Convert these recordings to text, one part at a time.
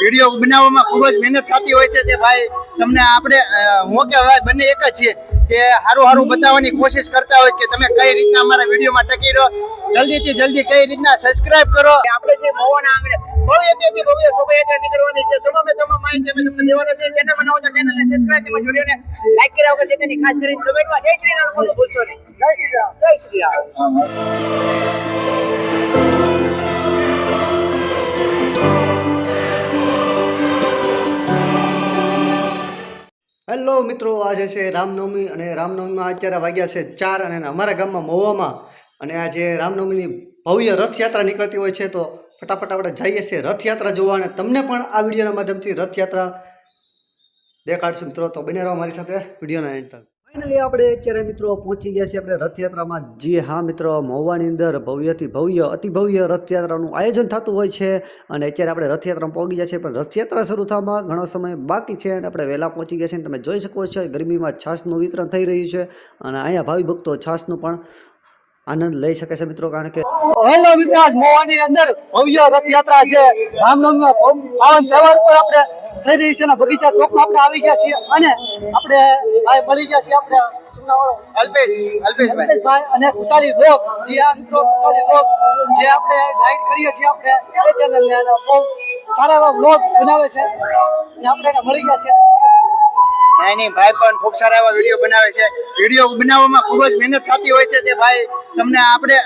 Video બનાવવામાં ખૂબ જ મહેનત થતી હોય છે. તે ભાઈ તમને આપણે હું કે ભાઈ બંને એક જ છીએ કે સારું બતાવવાની કોશિશ કરતા હોય કે તમે કઈ રીતના અમારા વિડીયોમાં ટકી રહો. જલ્દીથી જલ્દી કઈ રીતના સબસ્ક્રાઇબ કરો. આપણે છે મહુવાના આંગણે ભવ્યથી ભવ્ય શોભાયાત્રા નીકળવાની છે. તમામ માહિતી અમે તમને દેવાના છે. ચેનલમાં નવો તો ચેનલને સબસ્ક્રાઇબ તેમજ વિડીયોને લાઈક કર્યા વગર તેની ખાસ કરીને કમેન્ટમાં જય શ્રી રામ બોલવાનું ભૂલશો નહીં. જય શ્રી રામ, જય શ્રી રામ. હેલો મિત્રો, આજે છે રામનવમી અને રામનવમીમાં અત્યારે વાગ્યા છે 4 અને અમારા ગામમાં મહુવામાં અને આજે રામનવમીની ભવ્ય રથયાત્રા નીકળતી હોય છે. તો ફટાફટ આપણે જઈએ છીએ રથયાત્રા જોવા અને તમને પણ આ વિડીયોના માધ્યમથી રથયાત્રા દેખાડશું મિત્રો. તો બને રહો મારી સાથે વિડીયોના એન્ડ તક. ફાઇનલી આપણે અત્યારે મિત્રો પહોંચી ગયા છીએ આપણે રથયાત્રામાં. જી હા મિત્રો, મહુવાની અંદર ભવ્યથી ભવ્ય અતિ ભવ્ય રથયાત્રાનું આયોજન થતું હોય છે અને અત્યારે આપણે રથયાત્રામાં પહોંચી ગયા છીએ. પણ રથયાત્રા શરૂ થવામાં ઘણો સમય બાકી છે અને આપણે વહેલા પહોંચી ગયા છીએ. તમે જોઈ શકો છો ગરમીમાં છાશનું વિતરણ થઈ રહ્યું છે અને અહીંયા ભાવિ ભક્તો છાશનું પણ આનંદ લઈ શકે છે મિત્રો. કારણ કે હેલો મિત્રો, આજ મહુવાની અંદર ભવ્ય રથયાત્રા છે. રામનવમીમાં પાવન તહેવાર પર આપણે થઈ રહી છે અને બગીચા ચોકમાં આપણે આવી ગયા છીએ અને આપણે મળી ગયા છીએ આપણે અલ્પેશભાઈ અને ખુશાલી રોગ. જે આ મિત્રો ખુશાલી રોગ જે આપણે ગાઈડ કરીએ છીએ આપણે એ ચેનલને અને બહુ સારા એવા બ્લોગ બનાવે છે અને આપણે એને મળી ગયા છીએ. નહીં ભાઈ પણ ખૂબ સારા એવા વિડીયો બનાવે છે. વિડીયો બનાવવામાં ખૂબ જ મહેનત થતી હોય છે. તે ભાઈ તમને આપણે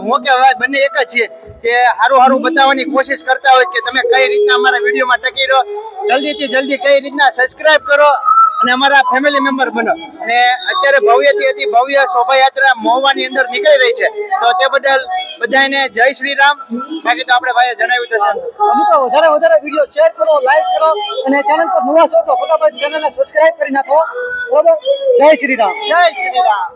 હું કે ભાઈ બંને એક જ છીએ કે સારું બતાવવાની કોશિશ કરતા હોય કે તમે કઈ રીતના અમારા વિડીયોમાં ટકી રહો. જલ્દીથી જલ્દી કઈ રીતના સબસ્ક્રાઇબ કરો અને અમારા ફેમિલી મેમ્બર બનો. અને અત્યારે ભવ્યથી અતિ ભવ્ય શોભાયાત્રા મહુવાની અંદર નીકળી રહી છે. તો તે બદલ બધાને જય શ્રી રામ. બાકી તો આપણે ભાઈએ જણાવ્યું છે. મિત્રો વધારે વિડીયો શેર કરો, લાઈક કરો અને ચેનલ પર નવા છો તો ફટાફટ ચેનલને સબસ્ક્રાઇબ કરી નાખો. બરોબર, જય શ્રી રામ, જય શ્રી રામ.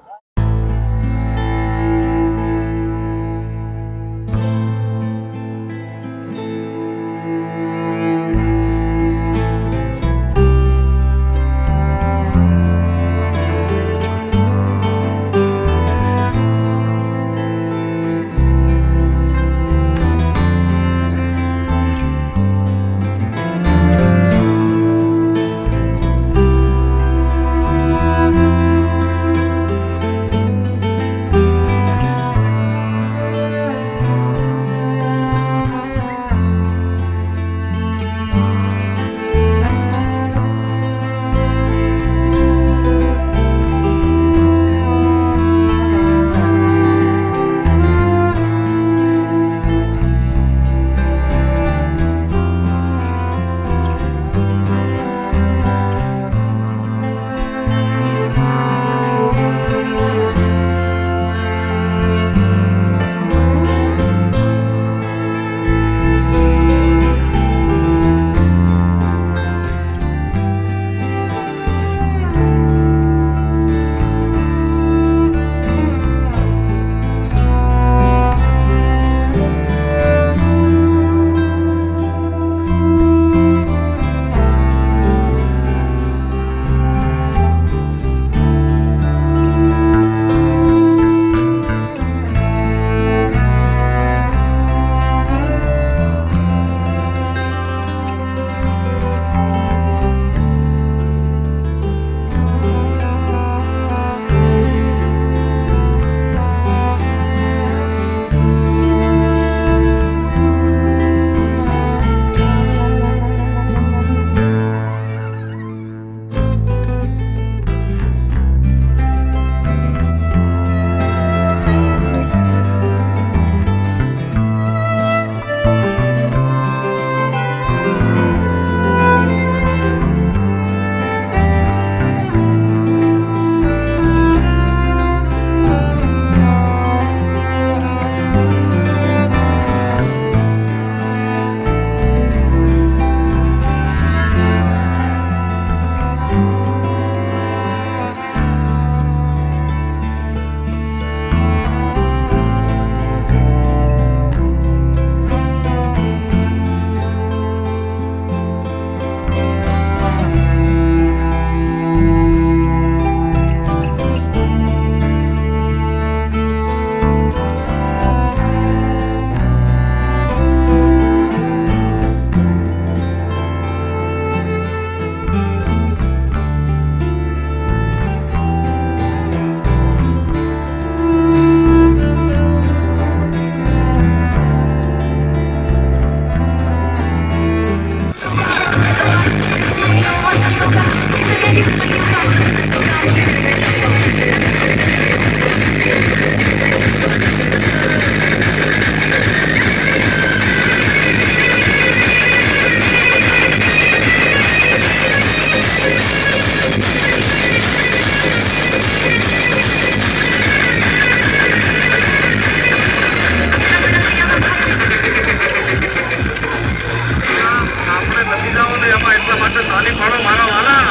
આપણે નથી જવાનું એમાં એટલા માટે તાલી પાડો મારા વાલા.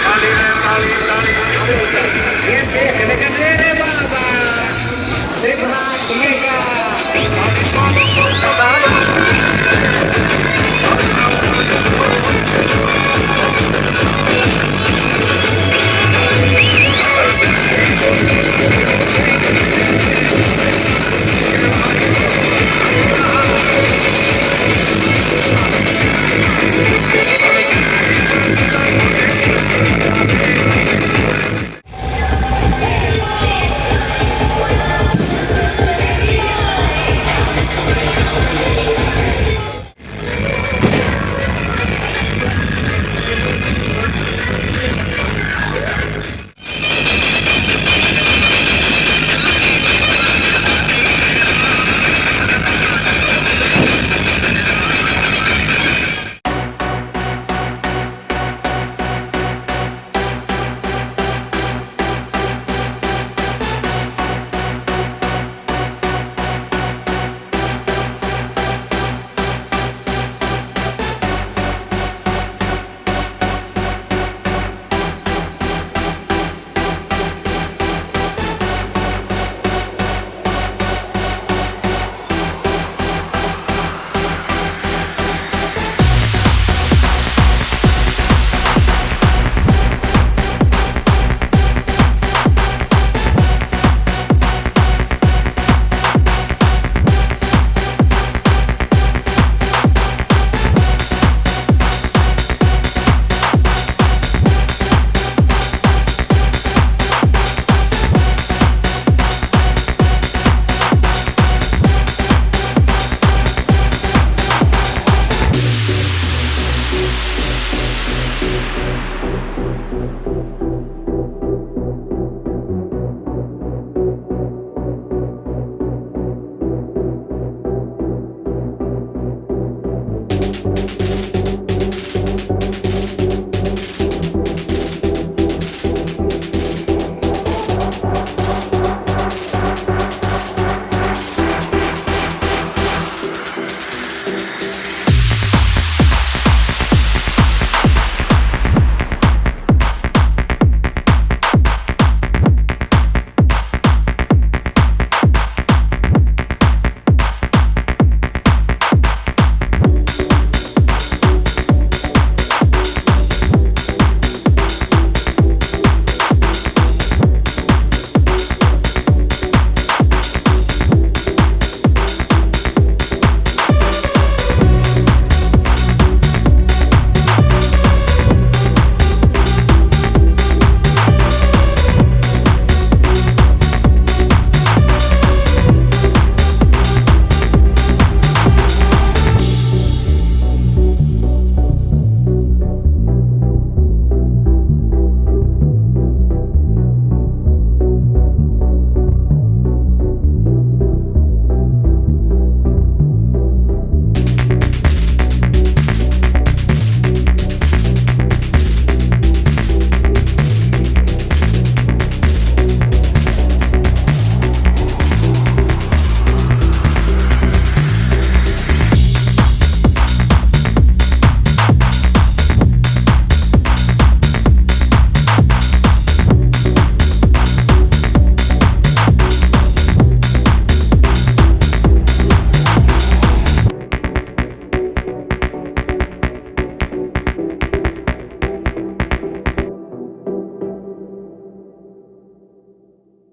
તાલી રે તાલી તાલી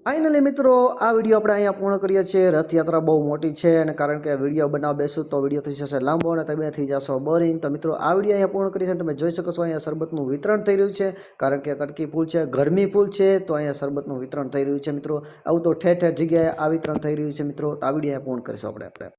ફાઇનલી મિત્રો આ વિડીયો આપણે અહીંયા પૂર્ણ કરીએ છીએ. રથયાત્રા બહુ મોટી છે અને કારણ કે વિડીયો બનાવવા બેસું તો વિડીયો થઈ જશે લાંબો અને તમે થઈ જશો બોરિંગ. તો મિત્રો આ વિડીયો અહીંયા પૂર્ણ કરી છે. તમે જોઈ શકો છો અહીંયા શરબતનું વિતરણ થઈ રહ્યું છે કારણ કે તડકી ફૂલ છે, ગરમી ફૂલ છે, તો અહીંયા શરબતનું વિતરણ થઈ રહ્યું છે મિત્રો. આવું તો ઠેર ઠેર જગ્યાએ આ વિતરણ થઈ રહ્યું છે મિત્રો. તો આ વિડીયો અહીંયા પૂર્ણ કરીશું આપણે.